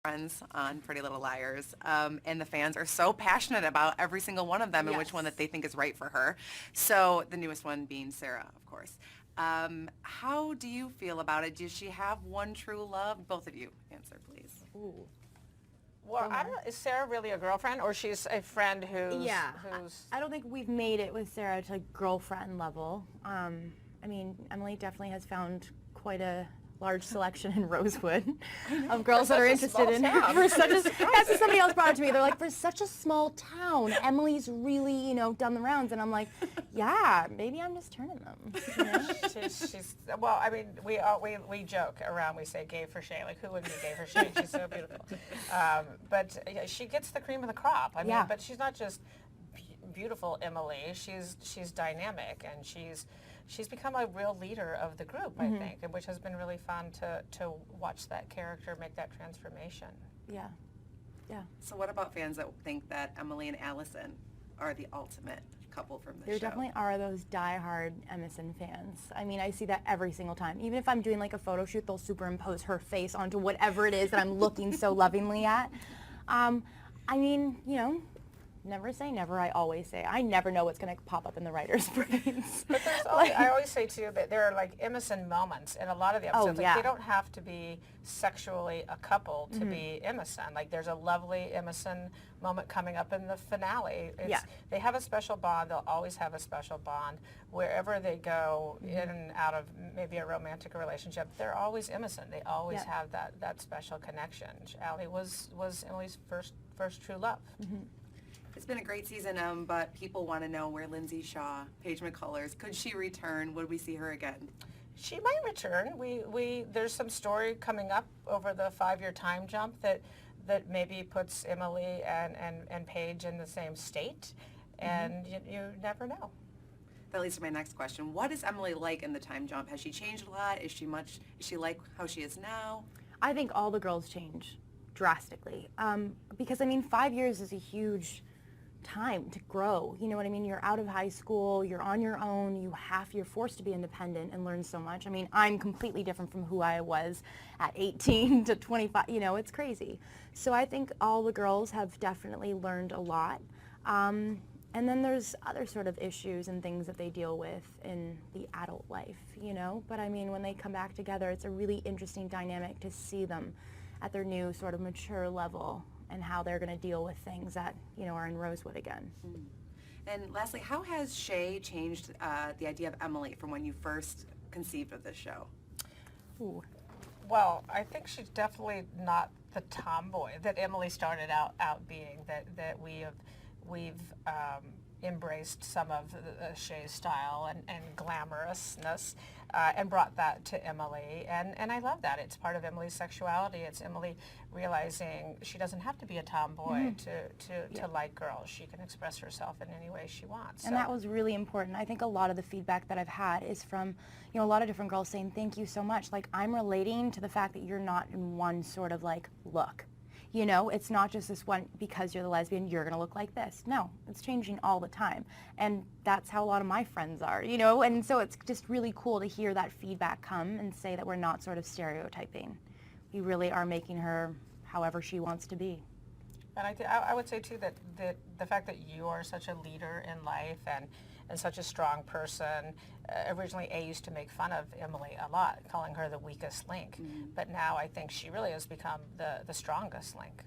friends on Pretty Little Liars, and the fans are so passionate about every single one of them and which one that they think is right for her. So the newest one being Sarah, of course. How do you feel about it? Does she have one true love? Both of you answer, please. Ooh. Well, I don't know, is Sarah really a girlfriend, or she's a friend who's... Yeah, who's... I don't think we've made it with Sarah to like girlfriend level. I mean, Emily definitely has found quite a large selection in Rosewood of girls that are interested in her. For such a, that's what somebody else brought it to me. They're like, for such a small town, Emily's really, you know, done the rounds. And I'm like, yeah, maybe I'm just turning them. You know? she's well, I mean, we joke around. We say gay for Shay. Like, who wouldn't be gay for Shay? She's so beautiful. But yeah, she gets the cream of the crop. I mean, but she's not just beautiful Emily. She's dynamic, and she's become a real leader of the group, I think, and which has been really fun to watch that character make that transformation. Yeah. Yeah. So what about fans that think that Emily and Allison are the ultimate couple from the show? There definitely are those diehard Emerson fans. I mean, I see that every single time. Even if I'm doing like a photo shoot, they'll superimpose her face onto whatever it is that I'm looking so lovingly at. I mean, you know, never say never, I always say. I never know what's going to pop up in the writer's brains. But there's always, I always say, too, that there are, like, Emerson moments in a lot of the episodes. Oh, like, they don't have to be sexually a couple to be Emerson. Like, there's a lovely Emerson moment coming up in the finale. They have a special bond. They'll always have a special bond. Wherever they go in and out of maybe a romantic relationship, they're always Emerson. They always have that special connection. Allie was Emily's first true love. It's been a great season, but people want to know where Lindsay Shaw, Paige McCullers, could she return? Would we see her again? She might return. There's some story coming up over the 5-year time jump that maybe puts Emily and Paige in the same state, and you never know. That leads to my next question. What is Emily like in the time jump? Has she changed a lot? Is she like how she is now? I think all the girls change drastically, because I mean, 5 years is a huge time to grow. You know what I mean? You're out of high school, you're on your own, you're forced to be independent and learn so much. I mean, I'm completely different from who I was at 18 to 25, you know, it's crazy. So I think all the girls have definitely learned a lot. And then there's other sort of issues and things that they deal with in the adult life, you know? But I mean, when they come back together, it's a really interesting dynamic to see them at their new sort of mature level and how they're going to deal with things that, you know, are in Rosewood again. And lastly, how has Shay changed the idea of Emily from when you first conceived of this show? Ooh. Well, I think she's definitely not the tomboy that Emily started out being. That we've embraced some of Shay's style and glamorousness and brought that to Emily. And I love that. It's part of Emily's sexuality. It's Emily realizing she doesn't have to be a tomboy to like girls. She can express herself in any way she wants. And that was really important. I think a lot of the feedback that I've had is from, you know, a lot of different girls saying, thank you so much. Like, I'm relating to the fact that you're not in one sort of like look. You know, it's not just this one, because you're the lesbian, you're going to look like this. No, it's changing all the time. And that's how a lot of my friends are, you know? And so it's just really cool to hear that feedback come and say that we're not sort of stereotyping. We really are making her however she wants to be. And I would say, too, that the fact that you are such a leader in life and such a strong person. Originally, A used to make fun of Emily a lot, calling her the weakest link. But now I think she really has become the strongest link.